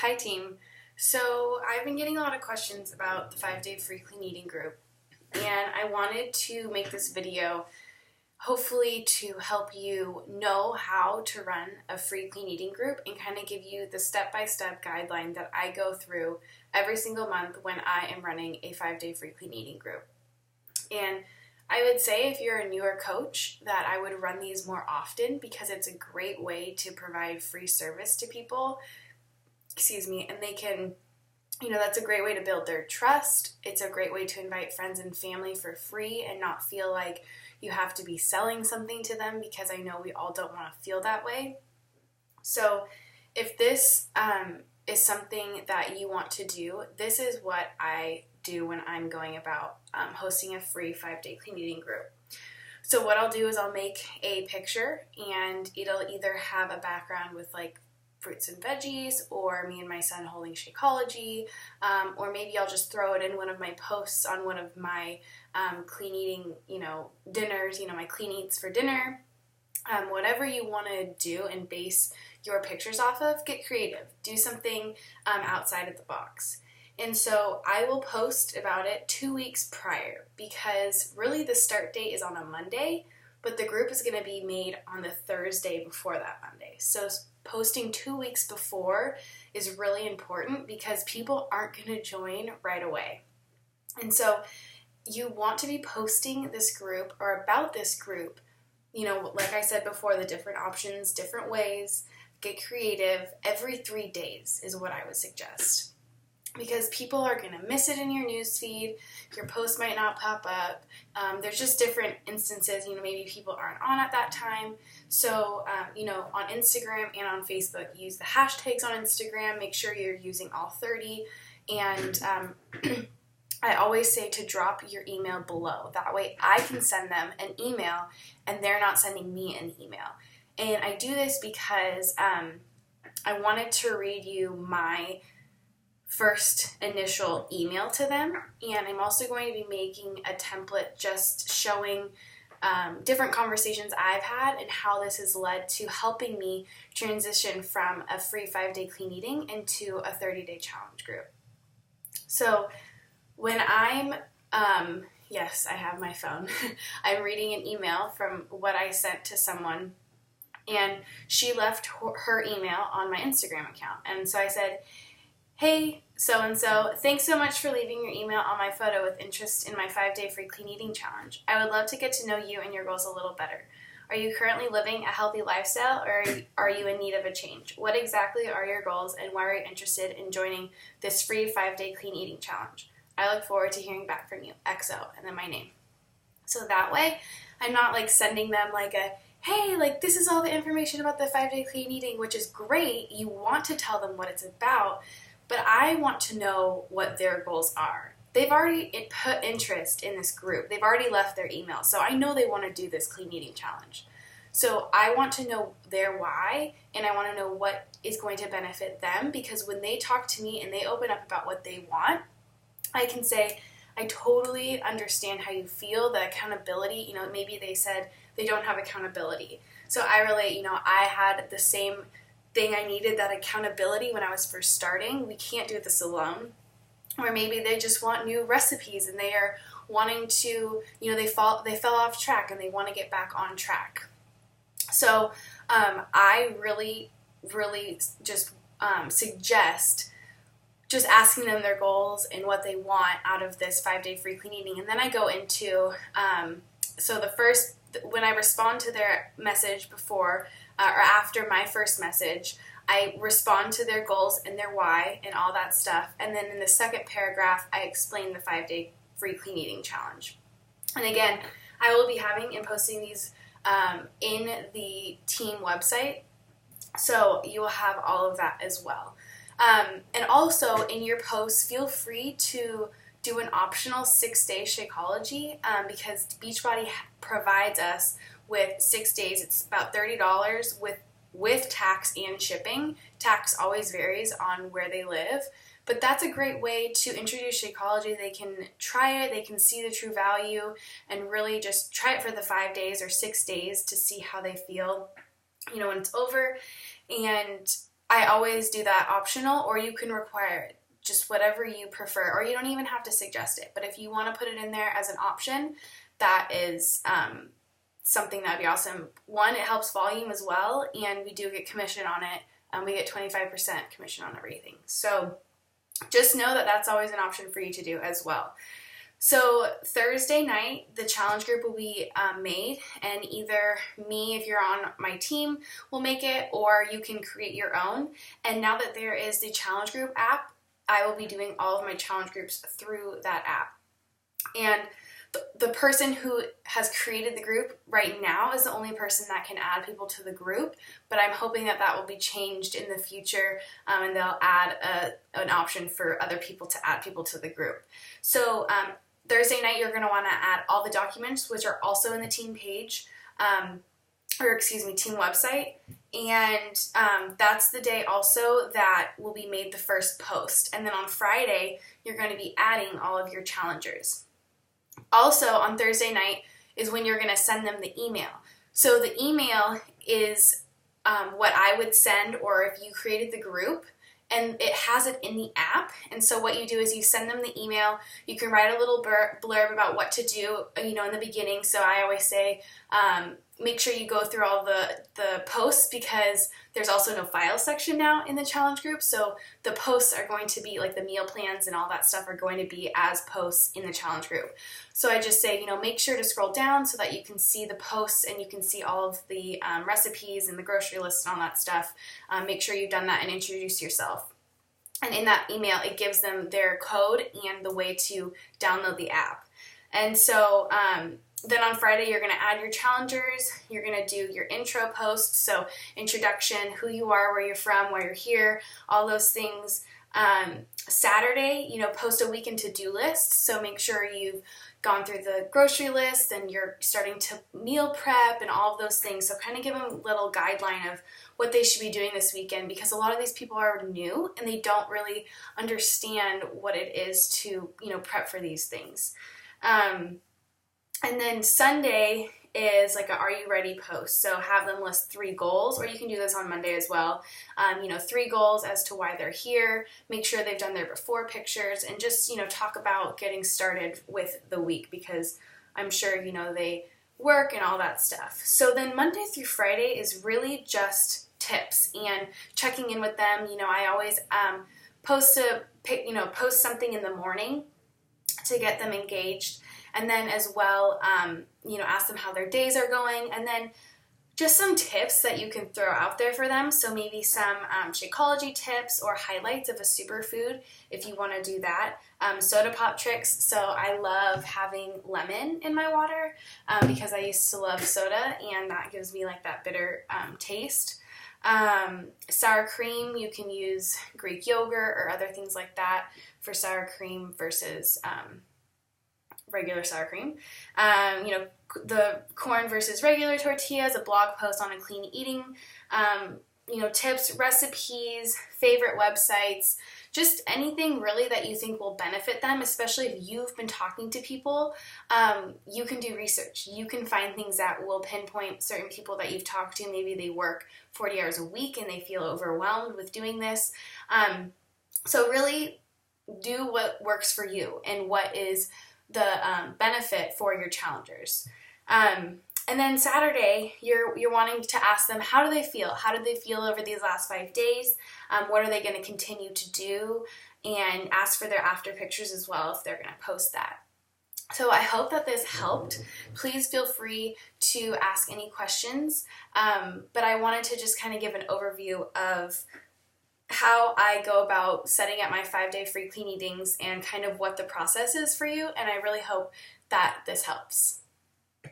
Hi team. So I've been getting a lot of questions about the 5-day free clean eating group, and I wanted to make this video hopefully to help you know how to run a free clean eating group and kind of give you the step-by-step guideline that I go through every single month when I am running a 5-day free clean eating group. And I would say if you're a newer coach that I would run these more often because it's a great way to provide free service to people. And they can, that's a great way to build their trust. It's a great way to invite friends and family for free and not feel like you have to be selling something to them, because I know we all don't want to feel that way. So if this is something that you want to do, this is what I do when I'm going about hosting a free 5-day clean eating group. So what I'll do is I'll make a picture, and it'll either have a background with like fruits and veggies, or me and my son holding Shakeology, or maybe I'll just throw it in one of my posts on one of my clean eating, dinners, my clean eats for dinner. Whatever you want to do and base your pictures off of, get creative. Do something outside of the box. And so I will post about it 2 weeks prior, because really the start date is on a Monday, but the group is going to be made on the Thursday before that Monday. So posting 2 weeks before is really important because people aren't going to join right away. And so you want to be posting this group or about this group, like I said before, the different options, different ways, get creative. Every 3 days is what I would suggest, because people are going to miss it in your newsfeed. Your post might not pop up. There's just different instances, maybe people aren't on at that time. So, on Instagram and on Facebook, use the hashtags on Instagram. Make sure you're using all 30. And I always say to drop your email below. That way I can send them an email and they're not sending me an email. And I do this because I wanted to read you my first initial email to them, and I'm also going to be making a template just showing different conversations I've had and how this has led to helping me transition from a free 5-day clean eating into a 30-day challenge group. So when I'm, yes, I have my phone, I'm reading an email from what I sent to someone, and she left her email on my Instagram account. And so I said, "Hey, so-and-so, thanks so much for leaving your email on my photo with interest in my 5-day free clean eating challenge. I would love to get to know you and your goals a little better. Are you currently living a healthy lifestyle, or are you in need of a change? What exactly are your goals, and why are you interested in joining this free 5-day clean eating challenge? I look forward to hearing back from you, XO," and then my name. So that way, I'm not like sending them like a, "Hey, like this is all the information about the 5-day clean eating," which is great. You want to tell them what it's about, but I want to know what their goals are. They've already put interest in this group. They've already left their email, so I know they want to do this clean eating challenge. So I want to know their why, and I want to know what is going to benefit them, because when they talk to me and they open up about what they want, I can say, "I totally understand how you feel, the accountability." Maybe they said they don't have accountability. So I relate, I had the same thing. I needed that accountability when I was first starting. We can't do this alone. Or maybe they just want new recipes and they are wanting to, they fell off track and they want to get back on track. So I really just suggest just asking them their goals and what they want out of this 5-day free clean eating. And then I go into, when I respond to their message before or after my first message, I respond to their goals and their why and all that stuff. And then in the second paragraph, I explain the 5-day free clean eating challenge. And again, I will be having and posting these in the team website. So you will have all of that as well. And also in your posts, feel free to do an optional 6-day Shakeology, because Beachbody provides us with 6 days. It's about $30 with tax and shipping. Tax always varies on where they live, but that's a great way to introduce Shakeology. They can try it, they can see the true value, and really just try it for the 5 days or 6 days to see how they feel, when it's over. And I always do that optional, or you can require it, just whatever you prefer, or you don't even have to suggest it. But if you want to put it in there as an option, that is something that would be awesome. One, it helps volume as well, and we do get commission on it. We get 25% commission on everything. So just know that that's always an option for you to do as well. So Thursday night, the challenge group will be made, and either me, if you're on my team, will make it, or you can create your own. And now that there is the challenge group app, I will be doing all of my challenge groups through that app. And the person who has created the group right now is the only person that can add people to the group, but I'm hoping that that will be changed in the future, and they'll add an option for other people to add people to the group. So Thursday night, you're going to want to add all the documents, which are also in the team page, team website. And that's the day also that will be made the first post. And then on Friday, you're going to be adding all of your challengers. Also, on Thursday night is when you're going to send them the email. So the email is what I would send, or if you created the group, and it has it in the app. And so what you do is you send them the email. You can write a little blurb about what to do, in the beginning. So I always say, make sure you go through all the posts, because there's also no file section now in the challenge group. So the posts are going to be like the meal plans and all that stuff are going to be as posts in the challenge group. So I just say, make sure to scroll down so that you can see the posts and you can see all of the recipes and the grocery list and all that stuff. Make sure you've done that and introduce yourself. And in that email, it gives them their code and the way to download the app. And so then on Friday, you're going to add your challengers. You're going to do your intro post, so introduction, who you are, where you're from, why you're here, all those things. Saturday, post a weekend to-do list, so make sure you've gone through the grocery list and you're starting to meal prep and all of those things. So kind of give them a little guideline of what they should be doing this weekend, because a lot of these people are new and they don't really understand what it is to, prep for these things. And then Sunday is like a Are You Ready post. So have them list 3 goals, or you can do this on Monday as well. 3 goals as to why they're here. Make sure they've done their before pictures, and just, talk about getting started with the week, because I'm sure, they work and all that stuff. So then Monday through Friday is really just tips and checking in with them. I always post something in the morning to get them engaged. And then as well, ask them how their days are going, and then just some tips that you can throw out there for them. So maybe some Shakeology tips or highlights of a superfood if you want to do that. Soda pop tricks. So I love having lemon in my water because I used to love soda, and that gives me like that bitter taste. Sour cream, you can use Greek yogurt or other things like that for sour cream versus regular sour cream. The corn versus regular tortillas, a blog post on a clean eating, tips, recipes, favorite websites, just anything really that you think will benefit them, especially if you've been talking to people. You can do research. You can find things that will pinpoint certain people that you've talked to. Maybe they work 40 hours a week and they feel overwhelmed with doing this. So really do what works for you and what is the benefit for your challengers. And then Saturday, you're wanting to ask them, how do they feel? How did they feel over these last 5 days? What are they going to continue to do? And ask for their after pictures as well if they're going to post that. So I hope that this helped. Please feel free to ask any questions. But I wanted to just kind of give an overview of how I go about setting up my 5-day free clean eatings and kind of what the process is for you. And I really hope that this helps.